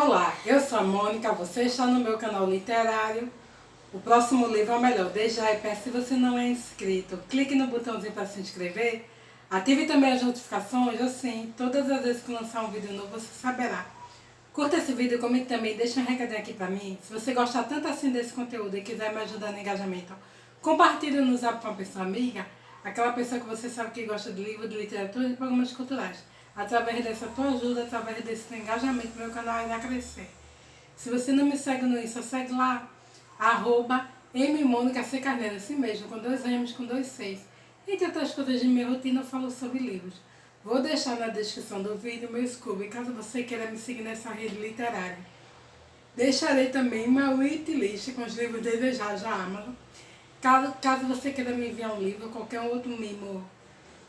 Olá, eu sou a Mônica, você está no meu canal literário. O próximo livro, ou melhor, desde já peço, se você não é inscrito, clique no botãozinho para se inscrever, ative também as notificações, assim, todas as vezes que lançar um vídeo novo você saberá. Curta esse vídeo, comente também, deixa um recadinho aqui para mim. Se você gostar tanto assim desse conteúdo e quiser me ajudar no engajamento, compartilhe no Zap com uma pessoa amiga, aquela pessoa que você sabe que gosta de livro, de literatura e de programas culturais. Através dessa tua ajuda, através desse engajamento, meu canal irá crescer. Se você não me segue no Insta, segue lá, @mmonica_carneiro, assim mesmo, com 2 M's, com 2 C's. Entre outras coisas de minha rotina, eu falo sobre livros. Vou deixar na descrição do vídeo meu Scooby, caso você queira me seguir nessa rede literária. Deixarei também uma wishlist com os livros desejados da Amazon. Caso você queira me enviar um livro ou qualquer outro mimo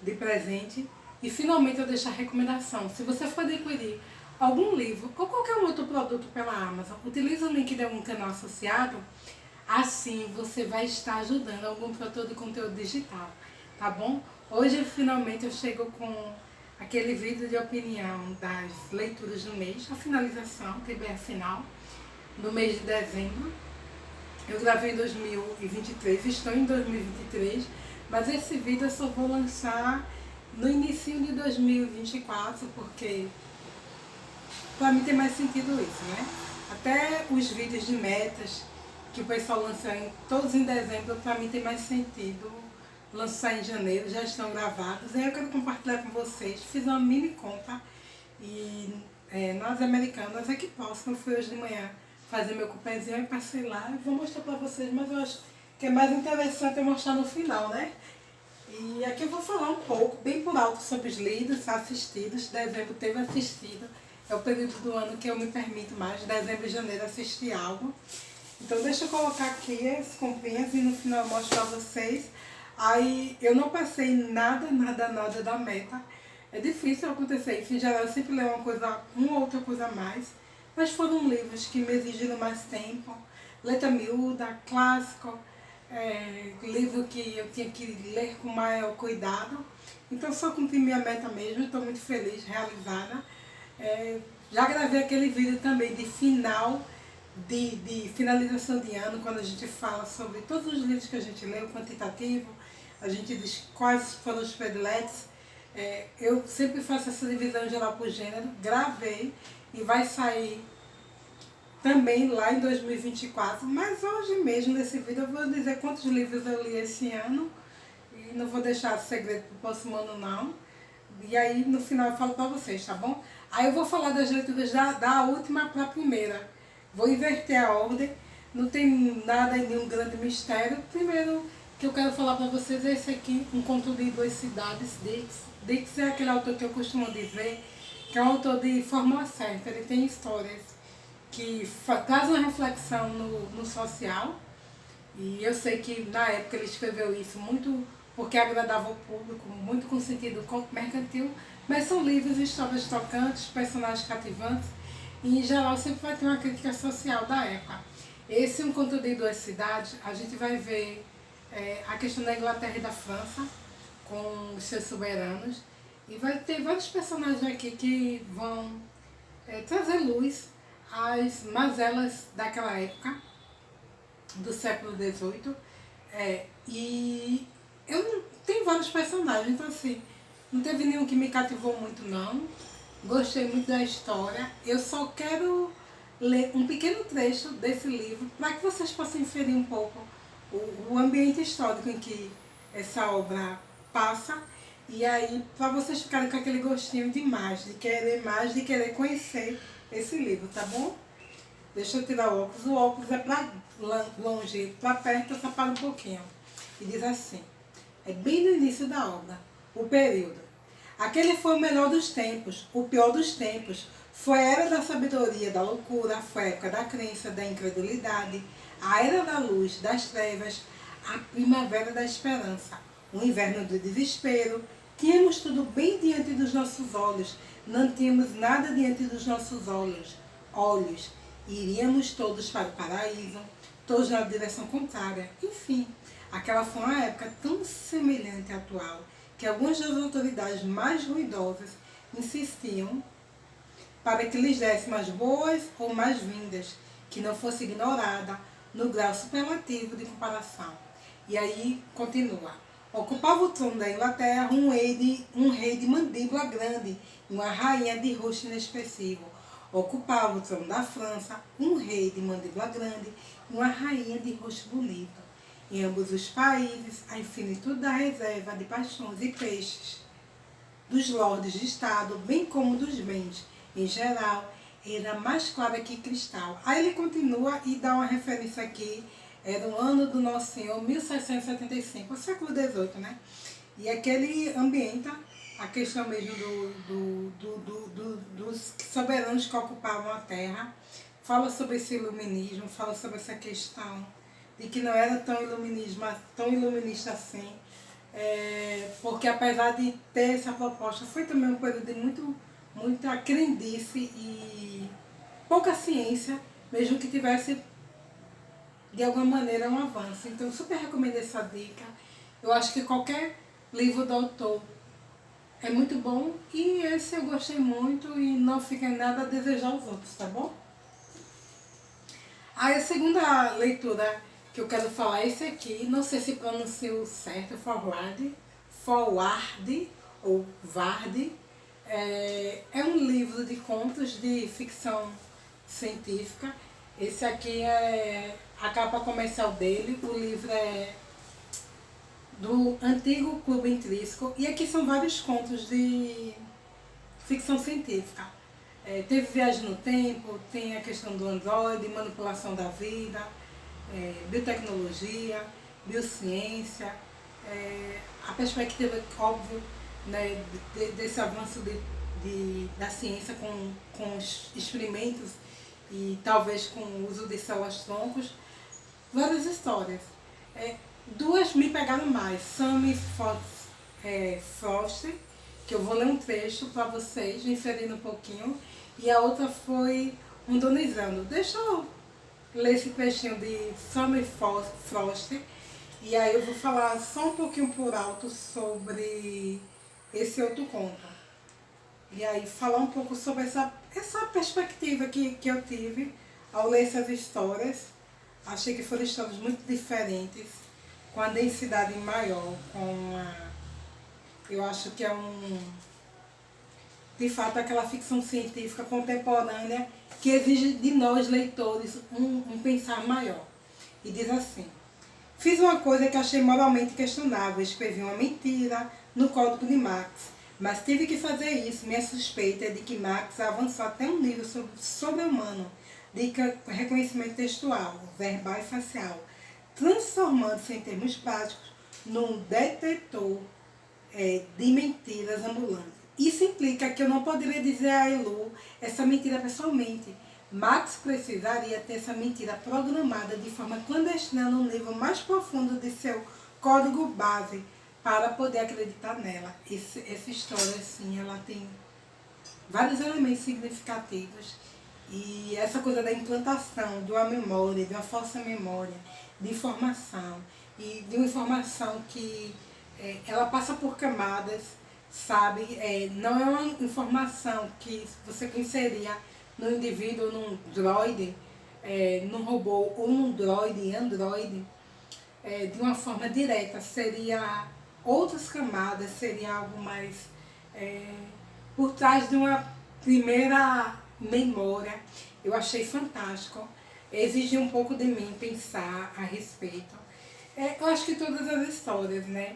de presente. E finalmente eu deixo a recomendação. Se você for adquirir algum livro ou qualquer outro produto pela Amazon, utilize o link de algum canal associado. Assim você vai estar ajudando algum produtor de conteúdo digital, tá bom? Hoje finalmente eu chego com aquele vídeo de opinião das leituras do mês, a finalização, TBR final, no mês de dezembro. Eu gravei em 2023, estou em 2023, mas esse vídeo eu só vou lançar no início de 2024, porque para mim tem mais sentido isso, né? Até os vídeos de metas que o pessoal lança todos em dezembro, para mim tem mais sentido lançar em janeiro, já estão gravados. Aí eu quero compartilhar com vocês, fiz uma mini conta e nas Americanas é que posso, eu fui hoje de manhã fazer meu cupézinho e passei lá, eu vou mostrar para vocês, mas eu acho que é mais interessante eu mostrar no final, né? E aqui eu vou falar um pouco, bem por alto, sobre os lidos, assistidos. Dezembro teve assistido, é o período do ano que eu me permito mais, dezembro e janeiro, assistir algo. Então deixa eu colocar aqui as comprinhas e no final eu mostro pra vocês. Aí eu não passei nada da meta. É difícil acontecer isso, em geral eu sempre leio uma ou outra coisa a mais. Mas foram livros que me exigiram mais tempo, letra miúda, clássico. Livro que eu tinha que ler com maior cuidado. Então só cumpri minha meta mesmo, estou muito feliz, realizada. Já gravei aquele vídeo também de final, de finalização de ano, quando a gente fala sobre todos os livros que a gente leu, quantitativo, a gente diz quais foram os prediletos. Eu sempre faço essa divisão geral por gênero, gravei e vai sair também lá em 2024, mas hoje mesmo nesse vídeo eu vou dizer quantos livros eu li esse ano e não vou deixar segredo para o próximo ano não, e aí no final eu falo para vocês, tá bom? Aí eu vou falar das leituras da última para a primeira, vou inverter a ordem, não tem nada, nenhum grande mistério. Primeiro que eu quero falar para vocês é esse aqui, Um Conto de Duas Cidades, Dix é aquele autor que eu costumo dizer que é um autor de fórmula certa, ele tem histórias que traz uma reflexão no social, e eu sei que na época ele escreveu isso muito porque agradava o público, muito com sentido mercantil, mas são livros, histórias tocantes, personagens cativantes, e em geral sempre vai ter uma crítica social da época. Esse Um Conto de Duas Cidades, a gente vai ver a questão da Inglaterra e da França, com os seus soberanos, e vai ter vários personagens aqui que vão trazer luz as mazelas daquela época, do século XVIII, e eu não tenho vários personagens, então assim, não teve nenhum que me cativou muito não, gostei muito da história, eu só quero ler um pequeno trecho desse livro, para que vocês possam inferir um pouco o ambiente histórico em que essa obra passa, e aí para vocês ficarem com aquele gostinho de mais, de querer conhecer esse livro, tá bom? Deixa eu tirar o óculos é para longe, para perto eu separo um pouquinho. E diz assim, é bem no início da obra, o período. Aquele foi o melhor dos tempos, o pior dos tempos. Foi a era da sabedoria, da loucura, foi a época da crença, da incredulidade, a era da luz, das trevas, a primavera da esperança, o inverno do desespero. Tínhamos tudo bem diante dos nossos olhos, não tínhamos nada diante dos nossos olhos. Iríamos todos para o paraíso, todos na direção contrária. Enfim, aquela foi uma época tão semelhante à atual, que algumas das autoridades mais ruidosas insistiam para que lhes desse mais boas ou mais vindas, que não fosse ignorada no grau superlativo de comparação. E aí continua. Ocupava o trono da Inglaterra um rei de mandíbula grande e uma rainha de rosto inexpressivo. Ocupava o trono da França um rei de mandíbula grande e uma rainha de rosto bonito. Em ambos os países, a infinitude da reserva de paixões e peixes dos lordes de Estado, bem como dos bens em geral, era mais clara que cristal. Aí ele continua e dá uma referência aqui, era o ano do Nosso Senhor, 1675, o século XVIII, né? E aquele ambienta a questão mesmo dos soberanos que ocupavam a terra, fala sobre esse iluminismo, fala sobre essa questão de que não era tão iluminista assim, porque apesar de ter essa proposta, foi também um período de muita crendice e pouca ciência, mesmo que tivesse de alguma maneira um avanço. Então eu super recomendo essa dica. Eu acho que qualquer livro do autor é muito bom e esse eu gostei muito e não fica em nada a desejar aos outros, tá bom? Aí a segunda leitura que eu quero falar é esse aqui, não sei se pronuncio certo, Forward ou Vard. É um livro de contos de ficção científica. Esse aqui é a capa comercial dele, o livro é do antigo Clube Intrínseco e aqui são vários contos de ficção científica. Teve Viagem no Tempo, tem a questão do androide, manipulação da vida, biotecnologia, biociência, a perspectiva, óbvio, né, desse avanço da ciência com experimentos e talvez com o uso de células-troncos, várias histórias. Duas me pegaram mais, Sammy Frost, que eu vou ler um trecho para vocês, inserindo um pouquinho, e a outra foi Rondonizando. Deixa eu ler esse trechinho de Sammy Frost, e aí eu vou falar só um pouquinho por alto sobre esse outro conto. E aí falar um pouco sobre essa perspectiva que eu tive ao ler essas histórias. Achei que foram histórias muito diferentes, com a densidade maior, eu acho que de fato, aquela ficção científica contemporânea que exige de nós, leitores, um pensar maior. E diz assim: fiz uma coisa que achei moralmente questionável, escrevi uma mentira no código de Marx, mas tive que fazer isso. Minha suspeita é de que Marx avançou até um nível sobre-humano de reconhecimento textual, verbal e facial, transformando-se em termos práticos num detetor de mentiras ambulante. Isso implica que eu não poderia dizer a Elu essa mentira pessoalmente. Marx precisaria ter essa mentira programada de forma clandestina no nível mais profundo de seu código base para poder acreditar nela. Essa história, assim, ela tem vários elementos significativos. E essa coisa da implantação de uma memória, de uma falsa memória, de informação, e de uma informação que ela passa por camadas, sabe? Não é uma informação que você inseria no indivíduo, num droide, num robô ou num droide, androide, de uma forma direta. Seria outras camadas, seria algo mais por trás de uma primeira memória. Eu achei fantástico. Exigiu um pouco de mim pensar a respeito. Eu acho que todas as histórias, né?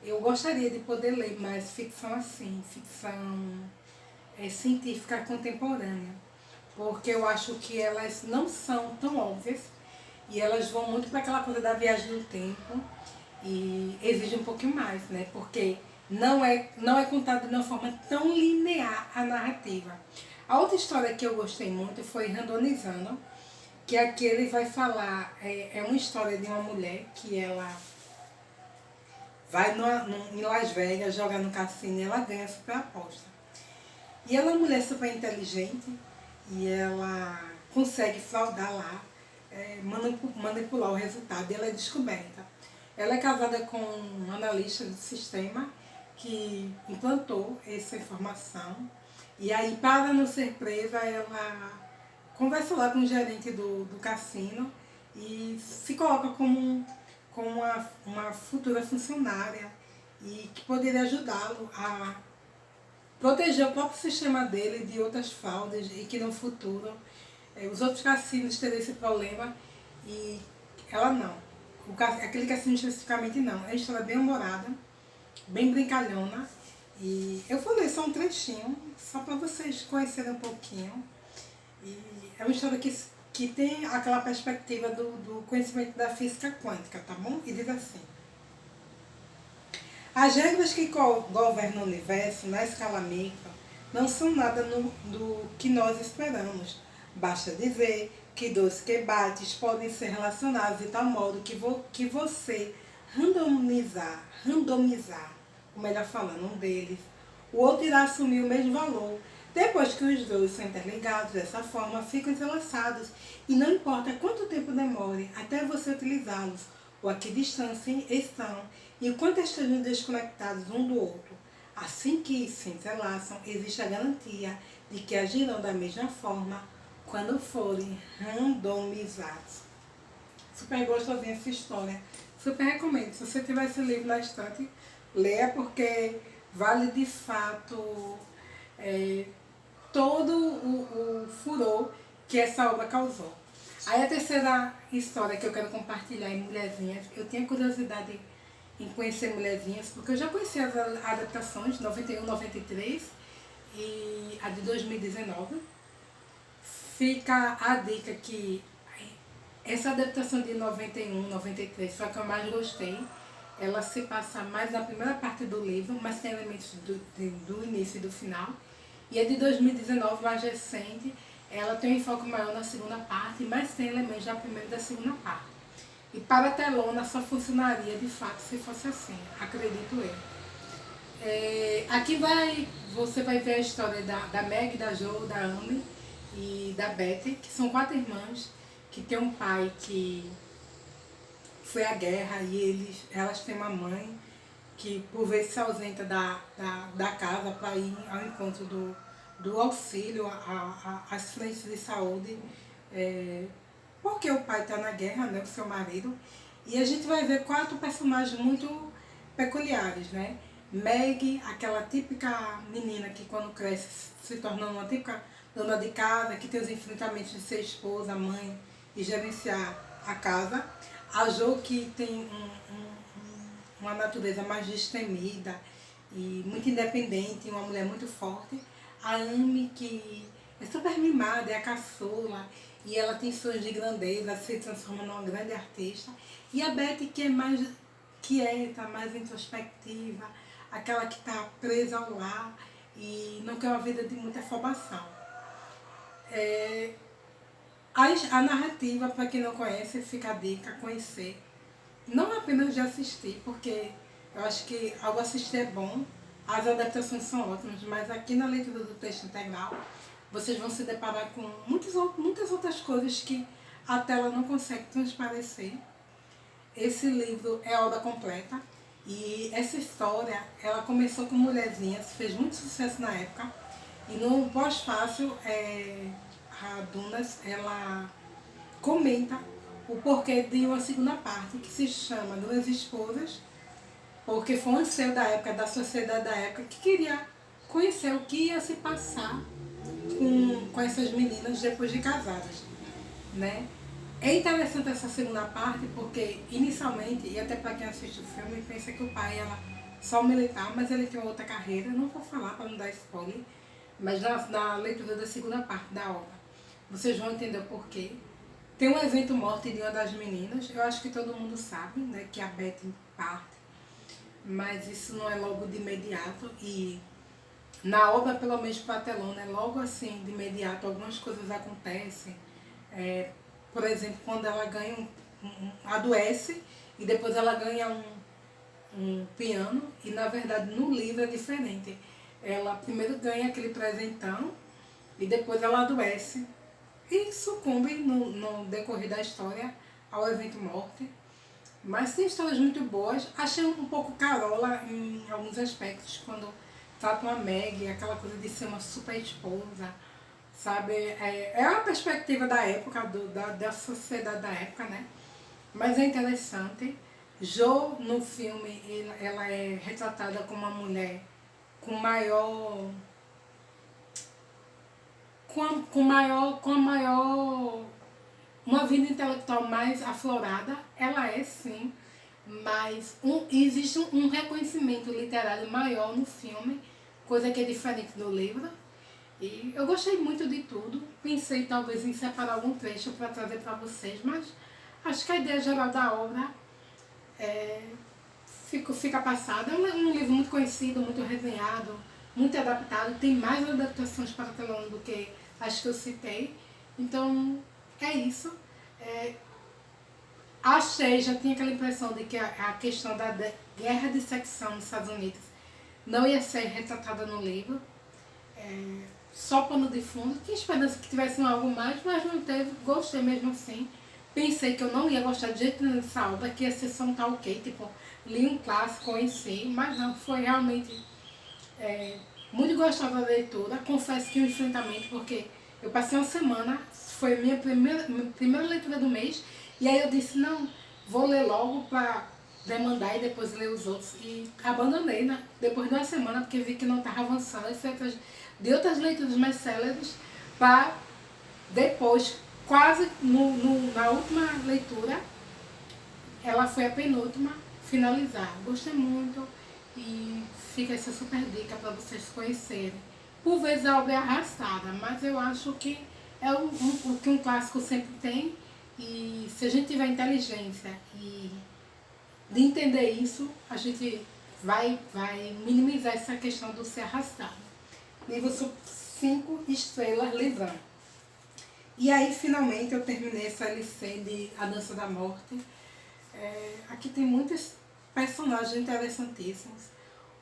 Eu gostaria de poder ler mais ficção assim, ficção científica contemporânea, porque eu acho que elas não são tão óbvias e elas vão muito para aquela coisa da viagem no tempo e exige um pouquinho mais, né? Porque não é contado de uma forma tão linear a narrativa. A outra história que eu gostei muito foi Randonizando, que aqui ele vai falar, é uma história de uma mulher que ela vai em Las Vegas jogar no cassino e ela ganha super aposta. E ela é uma mulher super inteligente e ela consegue fraudar lá, manipular o resultado e ela é descoberta. Ela é casada com um analista do sistema que implantou essa informação. E aí, para não ser presa, ela conversa lá com o gerente do cassino e se coloca como uma futura funcionária e que poderia ajudá-lo a proteger o próprio sistema dele de outras fraudes e que no futuro os outros cassinos teriam esse problema e ela não. Aquele cassino especificamente não. É uma história bem humorada, bem brincalhona. E eu vou ler só um trechinho, só para vocês conhecerem um pouquinho. E é uma história que tem aquela perspectiva do conhecimento da física quântica, tá bom? E diz assim: as regras que governam o universo na escala micro não são nada do que nós esperamos. Basta dizer que dois quebates podem ser relacionados de tal modo que você randomizar, ou melhor falando, um deles, o outro irá assumir o mesmo valor. Depois que os dois são interligados dessa forma, ficam entrelaçados e não importa quanto tempo demore até você utilizá-los ou a que distância estão e o quanto estejam desconectados um do outro. Assim que se entrelaçam, existe a garantia de que agirão da mesma forma quando forem randomizados. Super gostosinha essa história. Super recomendo. Se você tiver esse livro na estante, leia, porque vale de fato todo o furor que essa obra causou. Aí a terceira história que eu quero compartilhar em Mulherzinhas, eu tinha curiosidade em conhecer Mulherzinhas, porque eu já conheci as adaptações de 91, 93 e a de 2019. Fica a dica que essa adaptação de 91, 93 foi a que eu mais gostei. Ela se passa mais na primeira parte do livro, mas tem elementos do início e do final. E a de 2019, mais recente, ela tem um enfoque maior na segunda parte, mas tem elementos da primeira e da segunda parte. E para a telona só funcionaria de fato se fosse assim, acredito eu. Aqui você vai ver a história da Meg, da Jo, da Amy e da Betty, que são 4 irmãs, que tem um pai que foi à guerra e elas têm uma mãe que por vezes se ausenta da casa para ir ao encontro do auxílio às frentes de saúde, porque o pai está na guerra, né, com seu marido. E a gente vai ver 4 personagens muito peculiares, né? Meg, aquela típica menina que quando cresce se torna uma típica dona de casa, que tem os enfrentamentos de ser esposa, mãe e gerenciar a casa. A Jo, que tem uma natureza mais destemida e muito independente, uma mulher muito forte. A Amy, que é super mimada, é a caçula, e ela tem sonhos de grandeza, se transforma numa grande artista. E a Betty, que é mais quieta, mais introspectiva, aquela que está presa ao lar e não quer uma vida de muita afobação. A narrativa, para quem não conhece, fica a dica, conhecer. Não apenas de assistir, porque eu acho que ao assistir é bom, as adaptações são ótimas, mas aqui na leitura do texto integral, vocês vão se deparar com muitas outras coisas que a tela não consegue transparecer. Esse livro é obra completa e essa história, ela começou com Mulherzinhas, fez muito sucesso na época, e no pós-fácil, a Dunas, ela comenta o porquê de uma segunda parte, que se chama Duas Esposas, porque foi um anseio da época, da sociedade da época, que queria conhecer o que ia se passar com essas meninas depois de casadas, né? É interessante essa segunda parte porque, inicialmente, e até para quem assiste o filme, pensa que o pai era só militar, mas ele tem outra carreira. Não vou falar para não dar spoiler, mas na leitura da segunda parte da obra, vocês vão entender o porquê. Tem um evento morte de uma das meninas, eu acho que todo mundo sabe, né, que a Betty parte, mas isso não é logo de imediato, e na obra, pelo menos para a telona, é logo assim, de imediato, algumas coisas acontecem. Por exemplo, quando ela ganha adoece e depois ela ganha um piano, e na verdade no livro é diferente. Ela primeiro ganha aquele presentão e depois ela adoece e sucumbe no decorrer da história ao evento morte. Mas tem histórias muito boas. Achei um pouco carola em alguns aspectos, quando tratam a Meg, aquela coisa de ser uma super esposa, sabe? É a perspectiva da época, da sociedade da época, né? Mas é interessante. Jo, no filme, ela é retratada como uma mulher com maior. Com a maior. Uma vida intelectual mais aflorada, ela é sim, mas existe um reconhecimento literário maior no filme, coisa que é diferente do livro. E eu gostei muito de tudo. Pensei talvez em separar algum trecho para trazer para vocês, mas acho que a ideia geral da obra fica passada. É um livro muito conhecido, muito resenhado, muito adaptado. Tem mais adaptações para telão do que as que eu citei. Então, é isso. Achei, já tinha aquela impressão de que a questão da guerra de secção nos Estados Unidos não ia ser retratada no livro. Só pano de fundo. Tinha esperança que tivesse algo mais, mas não teve. Gostei mesmo assim. Pensei que eu não ia gostar de jeito nenhum dessa obra, que ia ser só um tal ok, tipo, li um clássico em si, mas não, foi realmente muito gostosa da leitura. Confesso que o enfrentamento, porque eu passei uma semana, foi a minha primeira leitura do mês, e aí eu disse, não, vou ler logo para demandar e depois ler os outros. E abandonei, né? Depois de uma semana, porque vi que não estava avançando, e fui atrás de outras leituras mais céleres, para depois, quase na última leitura, ela foi a penúltima, finalizar. Gostei muito e fica essa super dica para vocês conhecerem. Por vezes a obra é arrastada, mas eu acho que é o que um clássico sempre tem, e se a gente tiver inteligência e de entender isso, a gente vai minimizar essa questão do ser arrastado. Livro 5 estrelas, livrão. E aí, finalmente, eu terminei essa LC de A Dança da Morte. Aqui tem muitos personagens interessantíssimos.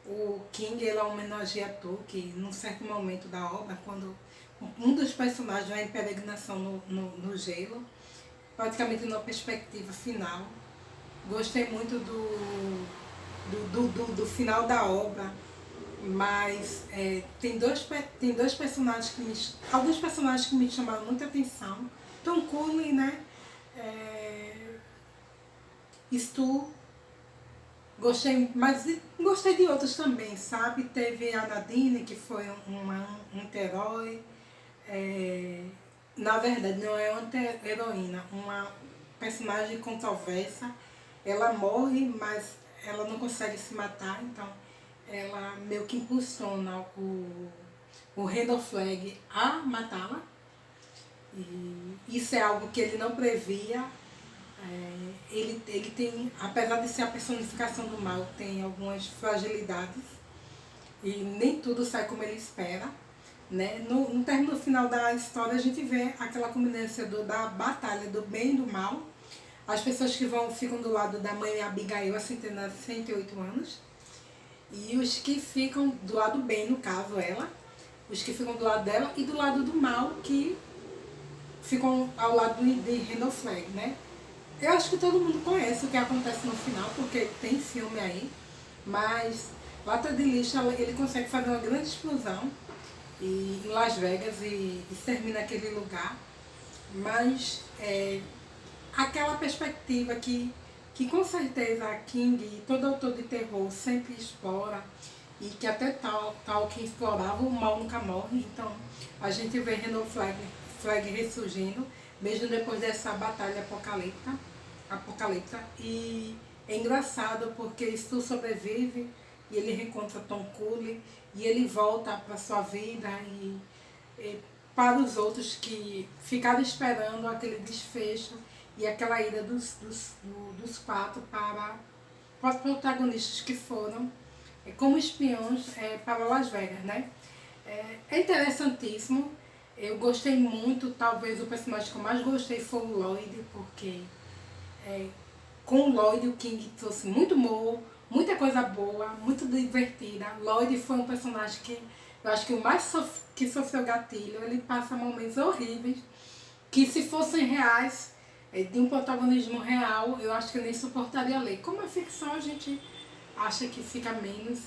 O King, ele homenageia Tolkien num certo momento da obra, quando um dos personagens vai em peregrinação no gelo, praticamente numa perspectiva final. Gostei muito do final da obra, mas tem dois personagens alguns personagens que me chamaram muita atenção. Tom Cooley, né? Stu, gostei de outros também, sabe? Teve a Nadine, que foi uma anti-herói. Na verdade, não é anti-heroína, uma personagem controversa. Ela morre, mas ela não consegue se matar, então ela meio que impulsiona o Randall Flagg a matá-la. E isso é algo que ele não previa. Ele tem, apesar de ser a personificação do mal, tem algumas fragilidades e nem tudo sai como ele espera, né? No término final da história, a gente vê aquela combinação da batalha do bem e do mal. As pessoas que ficam do lado da mãe Abigail, a centenária de 108 anos, e os que ficam do lado bem, no caso ela, os que ficam do lado dela, e do lado do mal, que ficam ao lado de Randall Flagg, né? Eu acho que todo mundo conhece o que acontece no final, porque tem filme aí, mas Lata de Lixo, ele consegue fazer uma grande explosão em Las Vegas e extermina aquele lugar, mas aquela perspectiva que com certeza a King e todo autor de terror sempre explora, e que até Tolkien explorava, o mal nunca morre. Então a gente vê Randall Flagg ressurgindo, mesmo depois dessa batalha apocalíptica. E é engraçado porque Stu sobrevive e ele reencontra Tom Cooley e ele volta para sua vida e para os outros que ficaram esperando aquele desfecho e aquela ida dos quatro para os protagonistas que foram como espiões para Las Vegas, né? É interessantíssimo. Eu gostei muito, talvez o personagem que eu mais gostei foi o Lloyd, porque com o Lloyd o King trouxe muito humor, muita coisa boa, muito divertida. Lloyd foi um personagem que eu acho que o mais que sofreu gatilho. Ele passa momentos horríveis, que se fossem reais, de um protagonismo real, eu acho que eu nem suportaria ler. Como é ficção, a gente acha que fica menos.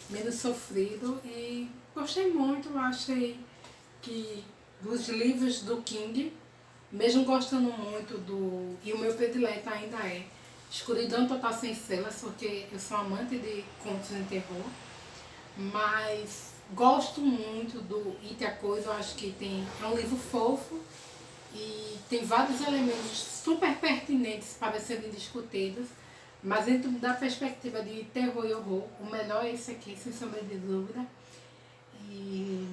menos sofrido e gostei muito, achei que dos livros do King, mesmo gostando muito do... E o meu predileto ainda é Escuridão Total Sem Celas, porque eu sou amante de contos de terror, mas gosto muito do It a Coisa, eu acho que é um livro fofo e tem vários elementos super pertinentes para serem discutidos, mas dentro da perspectiva de terror e horror, o melhor é esse aqui, sem sombra de dúvida. E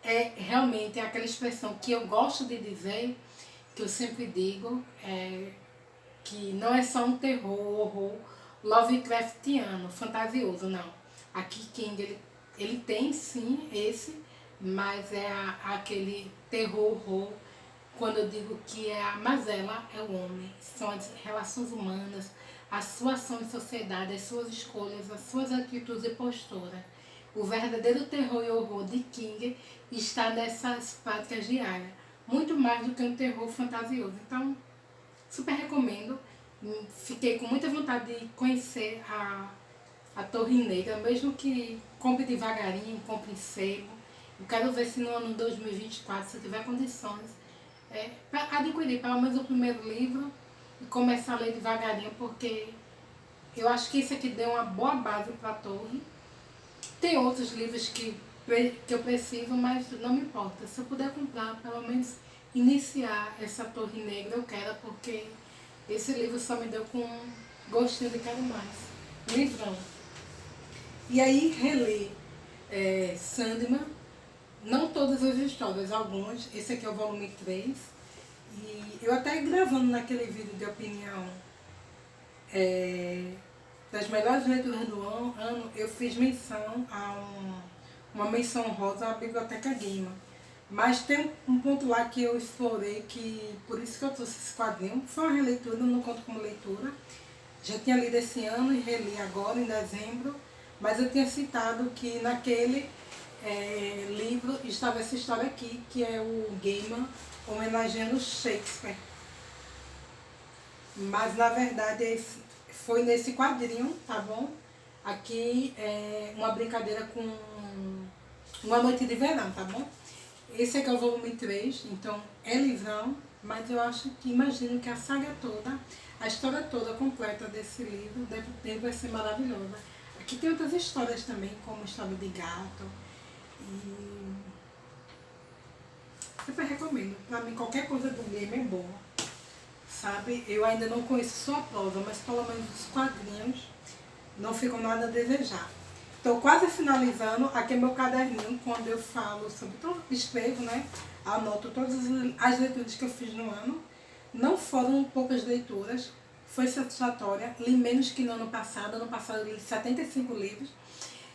é realmente aquela expressão que eu gosto de dizer, que eu sempre digo, que não é só um terror, horror Lovecraftiano, fantasioso, não. Aqui King, ele tem sim esse, mas é aquele terror, horror, quando eu digo que é a mazela, é o homem. São as relações humanas, a sua ação em sociedade, as suas escolhas, as suas atitudes e posturas. O verdadeiro terror e horror de King está nessas práticas diárias, muito mais do que um terror fantasioso. Então, super recomendo. Fiquei com muita vontade de conhecer a Torre Negra, mesmo que compre devagarinho, compre em sebo. Eu quero ver se no ano 2024, se eu tiver condições, para adquirir pelo menos o primeiro livro e começar a ler devagarinho, porque eu acho que isso aqui deu uma boa base para a Torre. Tem outros livros que eu preciso, mas não me importa. Se eu puder comprar, pelo menos iniciar essa Torre Negra, eu quero, porque esse livro só me deu com um gostinho de quero mais. Livrão. E aí reli Sandman, não todas as histórias, algumas. Esse aqui é o volume 3. E eu até gravando naquele vídeo de opinião das melhores leituras do ano, eu fiz menção a uma menção honrosa à Biblioteca Guima. Mas tem um ponto lá que eu explorei, que por isso que eu trouxe esse quadrinho. Foi uma releitura, não conto como leitura. Já tinha lido esse ano e reli agora, em dezembro. Mas eu tinha citado que naquele livro estava essa história aqui, que é o Gaiman homenageando Shakespeare. Mas na verdade foi nesse quadrinho, tá bom? Aqui é uma brincadeira com Uma Noite de Verão, tá bom? Esse aqui é o volume 3, então é livrão, mas eu acho que, imagino que a saga toda, a história toda completa desse livro deve ser maravilhosa. Aqui tem outras histórias também, como História de Gato, e super recomendo. Pra mim, qualquer coisa do game é boa, sabe? Eu ainda não conheço só a prosa, mas pelo menos os quadrinhos não ficam nada a desejar. Estou quase finalizando, aqui é meu caderninho, quando eu falo sobre tudo, escrevo, né? Anoto todas as leituras que eu fiz no ano. Não foram poucas leituras, foi satisfatória, li menos que no ano passado eu li 75 livros.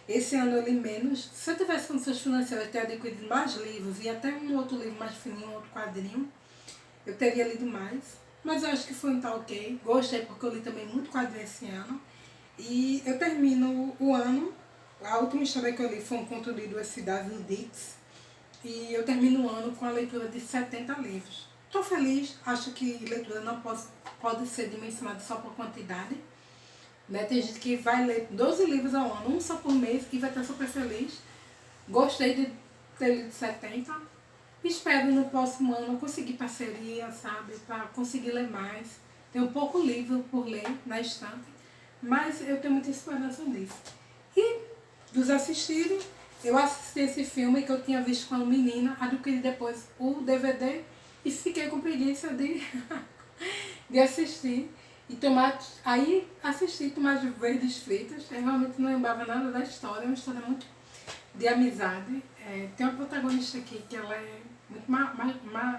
Esse ano eu li menos. Se eu tivesse condições financeiras de ter adquirido mais livros e até um outro livro mais fininho, um outro quadrinho, eu teria lido mais. Mas eu acho que foi um tá ok. Gostei porque eu li também muito quadrinho esse ano. E eu termino o ano. A última história que eu li foi um conto de Duas Cidades, do Dix. E eu termino o ano com a leitura de 70 livros. Estou feliz, acho que leitura não pode ser dimensionada só por quantidade. Né? Tem gente que vai ler 12 livros ao ano, um só por mês, e vai estar super feliz. Gostei de ter lido 70. Espero no próximo ano conseguir parceria, sabe? Para conseguir ler mais. Tenho pouco livro por ler na estante, mas eu tenho muita esperança nisso. E dos assistidos, eu assisti esse filme que eu tinha visto quando menina, adquiri depois o DVD e fiquei com preguiça de, de assistir. E aí assisti Tomates Verdes Fritas. Eu realmente não lembrava nada da história, é uma história muito de amizade. Tem uma protagonista aqui que ela é muito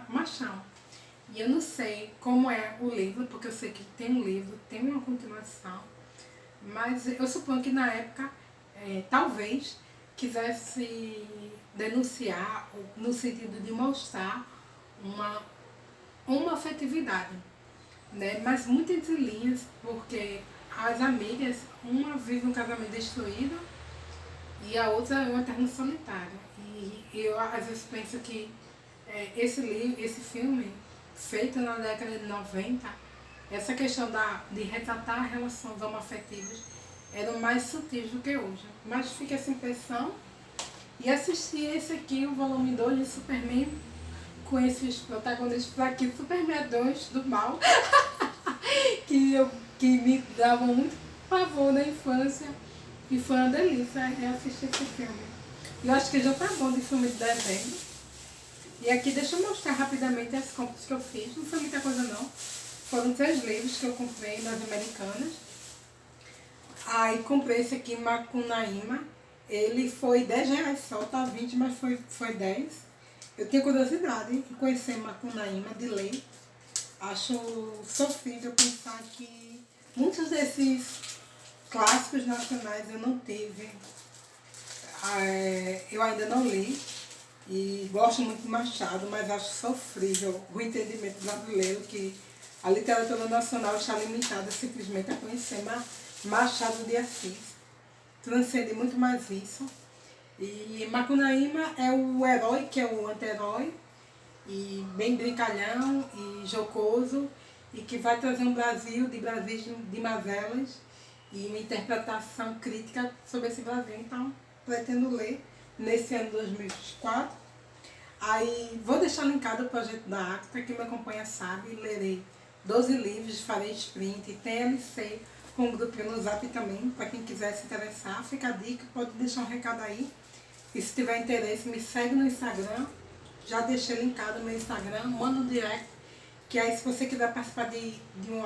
machão. E eu não sei como é o livro, porque eu sei que tem um livro, tem uma continuação. Mas eu suponho que na época, talvez, quisesse denunciar, no sentido de mostrar uma afetividade, né? Mas muito entre linhas, porque as amigas, uma vive um casamento destruído e a outra é uma eterna solitária. E eu às vezes penso que esse filme, feito na década de 90, essa questão de retratar relações homoafetivas, eram mais sutis do que hoje. Mas fica essa impressão. E assisti esse aqui, o volume 2 de Superman, com esses protagonistas aqui, Superman 2 do mal, que me davam muito pavor na infância. E foi uma delícia assistir esse filme. Eu acho que já tá bom de filme de desenho. E aqui deixa eu mostrar rapidamente as compras que eu fiz. Não foi muita coisa não. Foram 3 livros que eu comprei nas Americanas. Aí comprei esse aqui, Macunaíma. Ele foi R$10 só, tá 20, mas foi 10. Eu tenho curiosidade de conhecer Macunaíma, de ler. Acho sofrível pensar que muitos desses clássicos nacionais eu não tive. Eu ainda não li. E gosto muito de Machado, mas acho sofrível o entendimento brasileiro que a literatura nacional está limitada simplesmente a conhecer Machado de Assis. Transcende muito mais isso. E Macunaíma é o herói, que é o anti-herói, e bem brincalhão e jocoso, e que vai trazer um Brasil de mazelas e uma interpretação crítica sobre esse Brasil. Então, pretendo ler nesse ano de 2024. Aí vou deixar linkado o projeto da Acta, quem me acompanha sabe, lerei 12 livros, farei sprint, tem LC com um grupinho no Zap também, para quem quiser se interessar, fica a dica, pode deixar um recado aí. E se tiver interesse, me segue no Instagram, já deixei linkado no meu Instagram, manda um direct, que aí se você quiser participar de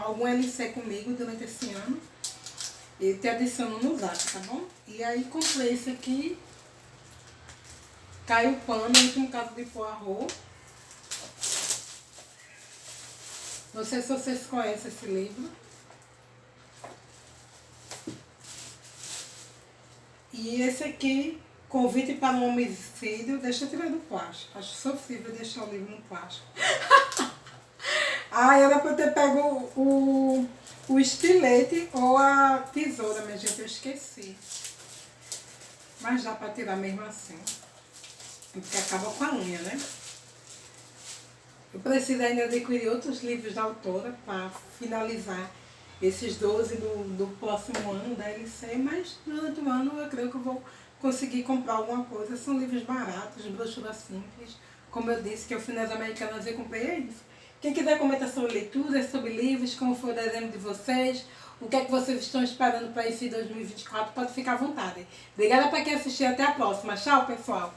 algum LC comigo durante esse ano, eu te adiciono no Zap, tá bom? E aí comprei esse aqui, Cai o Pano, o último caso de Poirot. Não sei se vocês conhecem esse livro. E esse aqui, Convite para um Homicídio, deixa eu tirar do plástico. Acho sofrível deixar o livro no plástico. Era para eu ter pego o estilete ou a tesoura, minha gente, eu esqueci. Mas dá para tirar mesmo assim. Porque acaba com a unha, né? Eu preciso ainda adquirir outros livros da autora para finalizar esses 12 do próximo ano da LC, mas durante o ano eu creio que eu vou conseguir comprar alguma coisa. São livros baratos, brochuras simples. Como eu disse, que eu fui nas Americanas e comprei isso. Quem quiser comentar sobre leituras, sobre livros, como foi o desenho de vocês, o que é que vocês estão esperando para esse 2024, pode ficar à vontade. Obrigada para quem assistiu, até a próxima. Tchau, pessoal!